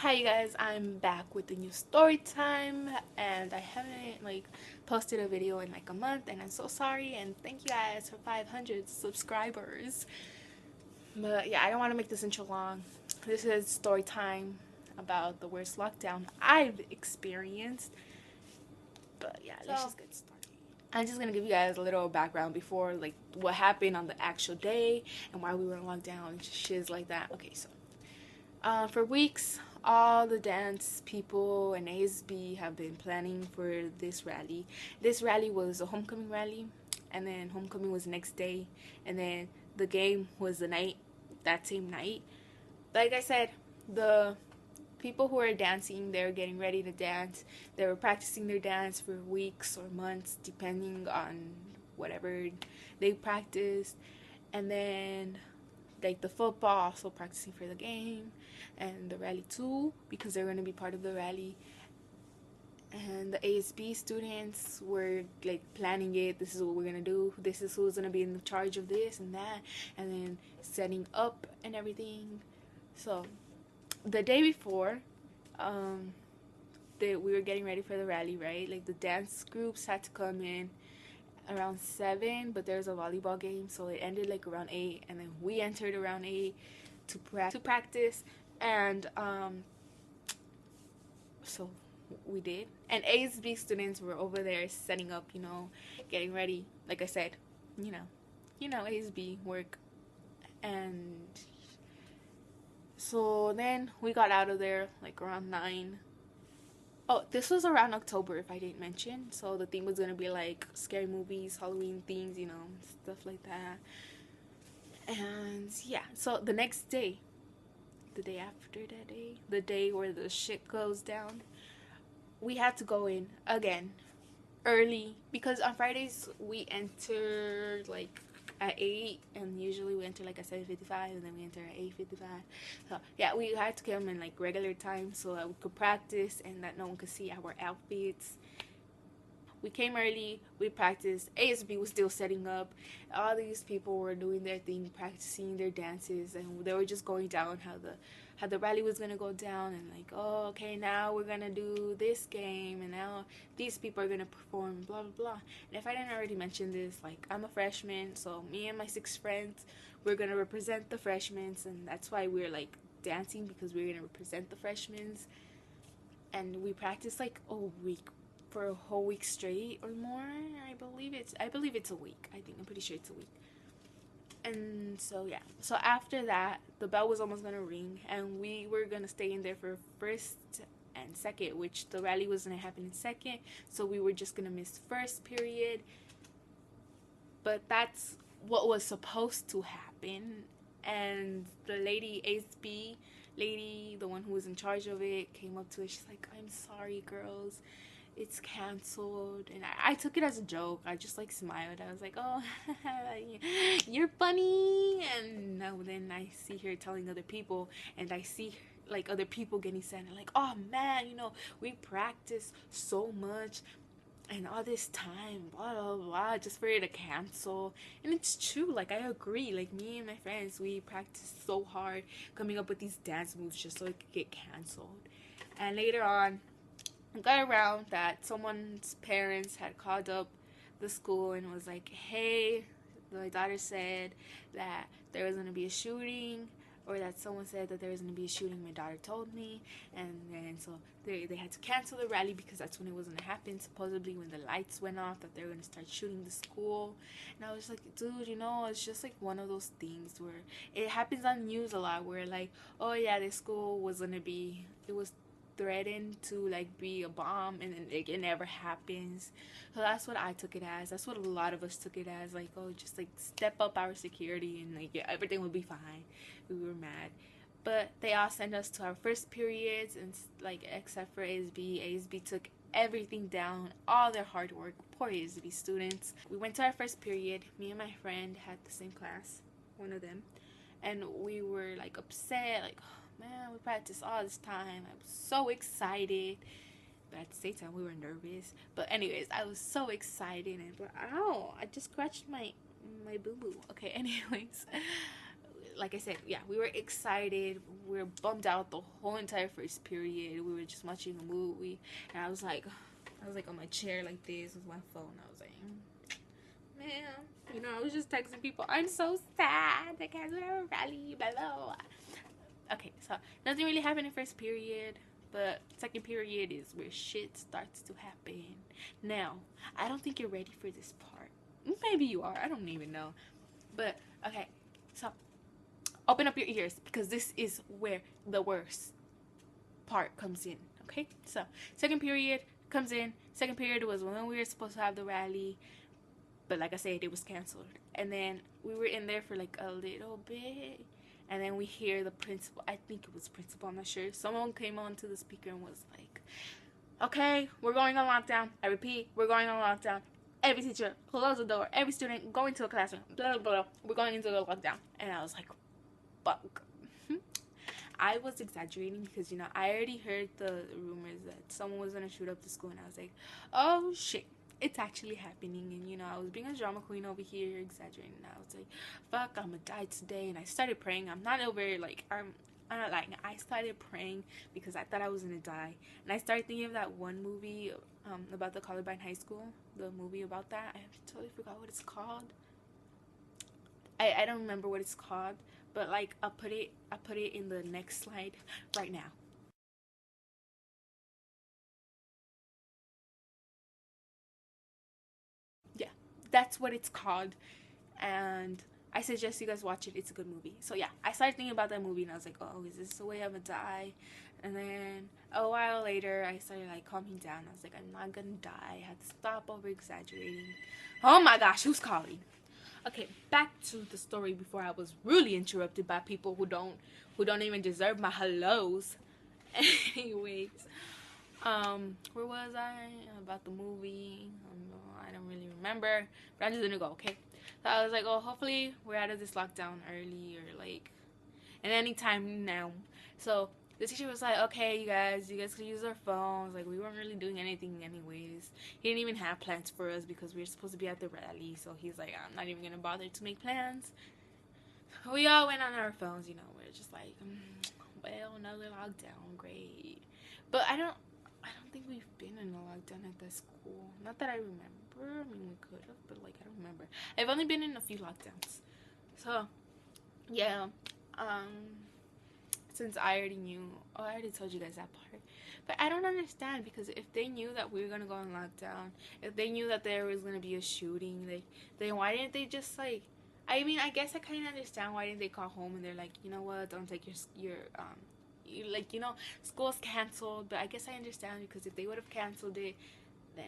Hi you guys, I'm back with a new story time and I haven't posted a video in like a month and I'm so sorry and thank you guys for 500 subscribers. But yeah, I don't want to make this intro long. This is story time about the worst lockdown I've experienced. But yeah, let's just get started. I'm just gonna give you guys a little background before like what happened on the actual day and why we were in lockdown and shiz like that. Okay, so for weeks, all the dance people and ASB have been planning for this rally. This rally was a homecoming rally, and then homecoming was the next day, and then the game was that same night. Like I said, the people who are dancing, they're getting ready to dance. They were practicing their dance for weeks or months, depending on whatever they practiced. And then like the football also practicing for the game and the rally too because they're going to be part of the rally, and the ASB students were like planning it. This is what we're going to do, this is who's going to be in charge of this and that, and then setting up and everything. So the day before, um we were getting ready for the rally, right? Like the dance groups had to come in around 7, but there's a volleyball game, so it ended like around 8, and then we entered around 8 to practice. And so we did, and ASB students were over there setting up, getting ready. Like I said, you know ASB work. And so then we got out of there like around 9. Oh, this was around October, if I didn't mention. So the theme was gonna be like scary movies, Halloween themes, stuff like that. And yeah, so the next day, the day after that day, the day where the shit goes down, we had to go in again early because on Fridays we enter like at 8, and usually we enter like at 7:55, and then we enter at 8:55. So yeah, we had to come in like regular time so that we could practice and that no one could see our outfits. We came early, we practiced. ASB was still setting up. All these people were doing their thing, practicing their dances, and they were just going down how the rally was gonna go down, and like, oh, okay, now we're gonna do this game, and now these people are gonna perform, blah blah blah. And if I didn't already mention this, like, I'm a freshman, so me and my 6 friends, we're gonna represent the freshmen, and that's why we're like dancing, because we're gonna represent the freshmen. And we practiced like a week, for a whole week straight or more. I believe it's a week. I'm pretty sure it's a week. And so yeah, so after that the bell was almost gonna ring and we were gonna stay in there for first and second, which the rally was gonna happen in second, so we were just gonna miss first period. But that's what was supposed to happen. And the lady, ASB lady, the one who was in charge of it, came up to us. She's like, I'm sorry girls, it's canceled. And I took it as a joke. I just like smiled. I was like, oh, you're funny. And now then I see her telling other people, and I see like other people getting sent, like, oh man, we practice so much and all this time, blah blah blah, just for it to cancel. And it's true, like, I agree. Like, me and my friends, we practiced so hard coming up with these dance moves just so it could get canceled. And later on, I got around that someone's parents had called up the school and was like, hey, my daughter said that there was going to be a shooting, or that someone said that there was going to be a shooting. My daughter told me. And then so they had to cancel the rally because that's when it was going to happen, supposedly when the lights went off, that they were going to start shooting the school. And I was like, dude, it's just like one of those things where it happens on news a lot, where like, oh yeah, this school was going to be, it was threatened to like be a bomb, and then it never happens. So that's what I took it as. That's what a lot of us took it as, like, oh, just like step up our security and like, yeah, everything will be fine. We were mad. But they all sent us to our first periods, and like, except for ASB took everything down, all their hard work. Poor ASB students. We went to our first period. Me and my friend had the same class, one of them, and we were like upset, like, oh, man, we practiced all this time. I was so excited, but at the same time we were nervous. But anyways, I was so excited, and but ow, I just scratched my boo boo. Okay, anyways, like I said, yeah, we were excited. We were bummed out the whole entire first period. We were just watching a movie, and I was like on my chair like this with my phone. I was like, man, I was just texting people. I'm so sad. I can't do a rally. Blah blah blah. Okay, so nothing really happened in first period, but second period is where shit starts to happen. Now, I don't think you're ready for this part. Maybe you are. I don't even know. But okay, so open up your ears because this is where the worst part comes in. Okay, so second period comes in. Second period was when we were supposed to have the rally, but like I said, it was canceled. And then we were in there for like a little bit, and then we hear the principal. I think it was principal. I'm not sure. Someone came onto the speaker and was like, "Okay, we're going on lockdown. I repeat, we're going on lockdown. Every teacher, close the door. Every student, go into a classroom. Blah, blah, blah. We're going into a lockdown." And I was like, fuck. I was exaggerating because, I already heard the rumors that someone was going to shoot up the school. And I was like, oh, shit. It's actually happening. And, I was being a drama queen over here, exaggerating. And I was like, fuck, I'm going to die today. And I started praying. I'm not not lying. I started praying because I thought I was going to die. And I started thinking of that one movie about the Columbine High School. The movie about that. I totally forgot what it's called. I don't remember what it's called. But like I'll put it in the next slide right now. Yeah, that's what it's called, and I suggest you guys watch it. It's a good movie. So yeah, I started thinking about that movie and I was like, oh, is this the way I'm gonna die? And then a while later, I started like calming down. I was like, I'm not gonna die. I had to stop over exaggerating. Oh my gosh, who's calling? Okay, back to the story before I was really interrupted by people who don't even deserve my hellos. Anyways, where was I? About the movie. I don't really remember, but I'm just gonna go. Okay, so I was like, oh, hopefully we're out of this lockdown early or like, and anytime now. So the teacher was like, okay, you guys could use our phones. Like we weren't really doing anything anyways. He didn't even have plans for us because we were supposed to be at the rally. So he's like, I'm not even gonna bother to make plans. We all went on our phones. We're just like, well, another lockdown, great. But I don't think we've been in a lockdown at that school. Not that I remember. I mean, we could have, but like I don't remember. I've only been in a few lockdowns. So yeah, since I already knew, I already told you guys that part. But I don't understand because if they knew that we were gonna go on lockdown, if they knew that there was gonna be a shooting, then why didn't they just like? I mean, I guess I kind of understand why didn't they call home and they're like, you know what, don't take school's canceled. But I guess I understand because if they would have canceled it, then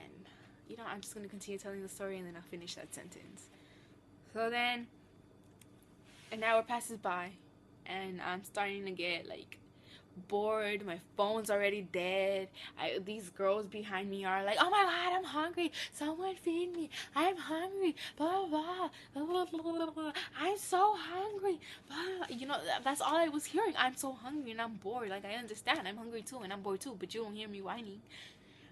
I'm just gonna continue telling the story and then I'll finish that sentence. So then an hour passes by and I'm starting to get like bored. My phone's already dead. These girls behind me are like, oh my god, I'm hungry, someone feed me, I'm hungry, blah blah blah blah blah, blah, blah. I'm so hungry, blah, that's all I was hearing. I'm so hungry and I'm bored. Like I understand I'm hungry too and I'm bored too, but you don't hear me whining.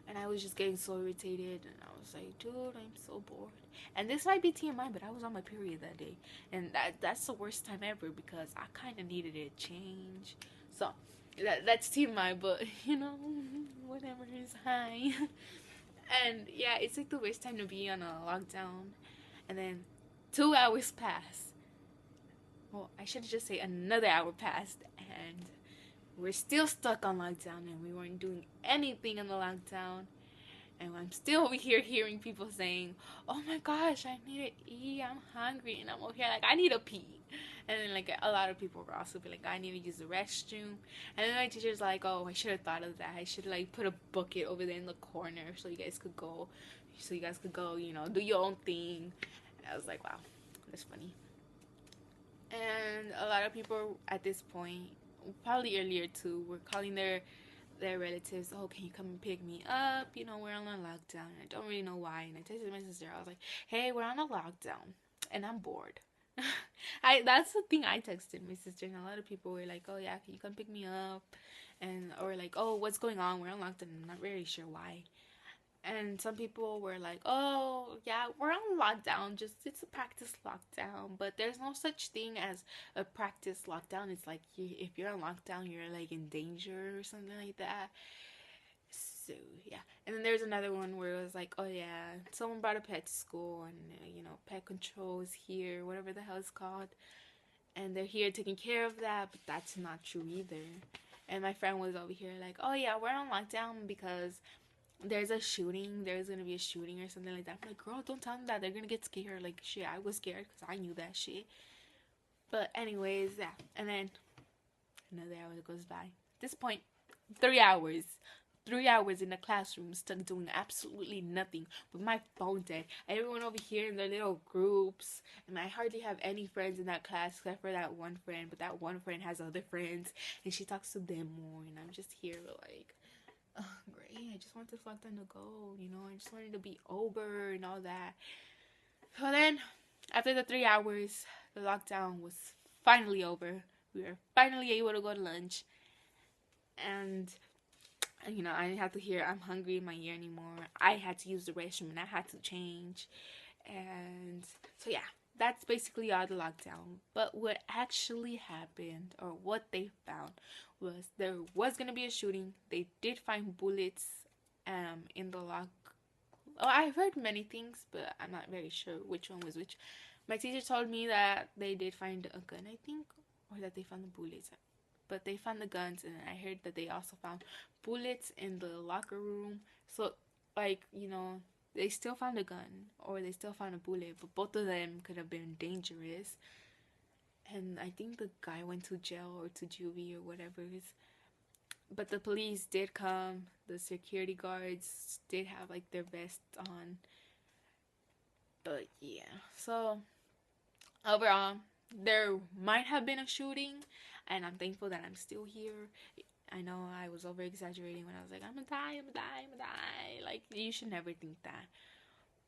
And I was just getting so irritated and I was like, dude, I'm so bored. And this might be TMI, but I was on my period that day. And that's the worst time ever because I kind of needed a change. So that's TMI, but whatever is high. And yeah, it's like the worst time to be on a lockdown. And then 2 hours pass. Well, I should just say another hour passed, and we're still stuck on lockdown, and we weren't doing anything in the lockdown. And I'm still over here hearing people saying, oh my gosh, I need to eat, I'm hungry. And I'm over here like, I need to pee. And then like a lot of people will also be like, I need to use the restroom. And then my teacher's like, oh, I should have thought of that. I should like put a bucket over there in the corner so you guys could go, do your own thing. And I was like, wow, that's funny. And a lot of people at this point, probably earlier too, were calling their relatives, oh, can you come and pick me up? We're on a lockdown. I don't really know why. And I texted my sister. I was like, hey, we're on a lockdown and I'm bored. That's the thing I texted my sister, and a lot of people were like, oh yeah, can you come pick me up? And or like, oh, what's going on? We're on lockdown. I'm not really sure why. And some people were like, oh, yeah, we're on lockdown. Just, it's a practice lockdown. But there's no such thing as a practice lockdown. It's like, if you're on lockdown, you're like in danger or something like that. So, yeah. And then there's another one where it was like, oh, yeah, someone brought a pet to school and, pet control is here, whatever the hell it's called. And they're here taking care of that. But that's not true either. And my friend was over here like, oh, yeah, we're on lockdown because there's a shooting, there's gonna be a shooting or something like that. I'm like, girl, don't tell them that. They're gonna get scared. Like, shit, I was scared because I knew that shit. But anyways, yeah. And then another hour goes by. At this point, 3 hours. 3 hours in the classroom stuck doing absolutely nothing with my phone dead. Everyone over here in their little groups. And I hardly have any friends in that class except for that one friend. But that one friend has other friends. And she talks to them more. And I'm just here like, oh, great. I just want this lockdown to go, I just wanted to be over and all that. So then, after the 3 hours, the lockdown was finally over. We were finally able to go to lunch. And, I didn't have to hear I'm hungry in my ear anymore. I had to use the restroom and I had to change. And so, yeah, that's basically all the lockdown. But what actually happened, or what they found, was there was gonna be a shooting. They did find bullets in the lock. Oh, I've heard many things, but I'm not very sure which one was which. My teacher told me that they did find a gun, I think, or that they found the bullets. But they found the guns, and I heard that they also found bullets in the locker room. So, like, they still found a gun, or they still found a bullet, but both of them could have been dangerous. And I think the guy went to jail or to juvie or whatever it is. But the police did come. The security guards did have like their vests on. But yeah, so overall, there might have been a shooting, and I'm thankful that I'm still here. I know I was over exaggerating when I was like, I'm gonna die, I'm gonna die, I'm gonna die. Like, you should never think that.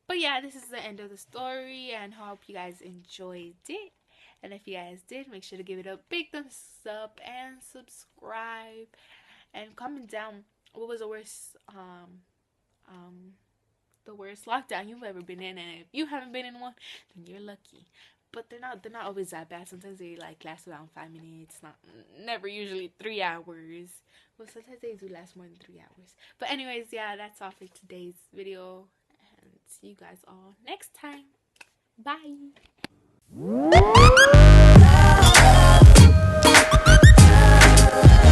But yeah, this is the end of the story, and hope you guys enjoyed it. And if you guys did, make sure to give it a big thumbs up and subscribe. And comment down what was um the worst lockdown you've ever been in, and if you haven't been in one, then you're lucky. But they're not always that bad. Sometimes they like last around 5 minutes, not never usually 3 hours. Well, sometimes they do last more than 3 hours. But anyways, yeah, that's all for today's video, and see you guys all next time. Bye.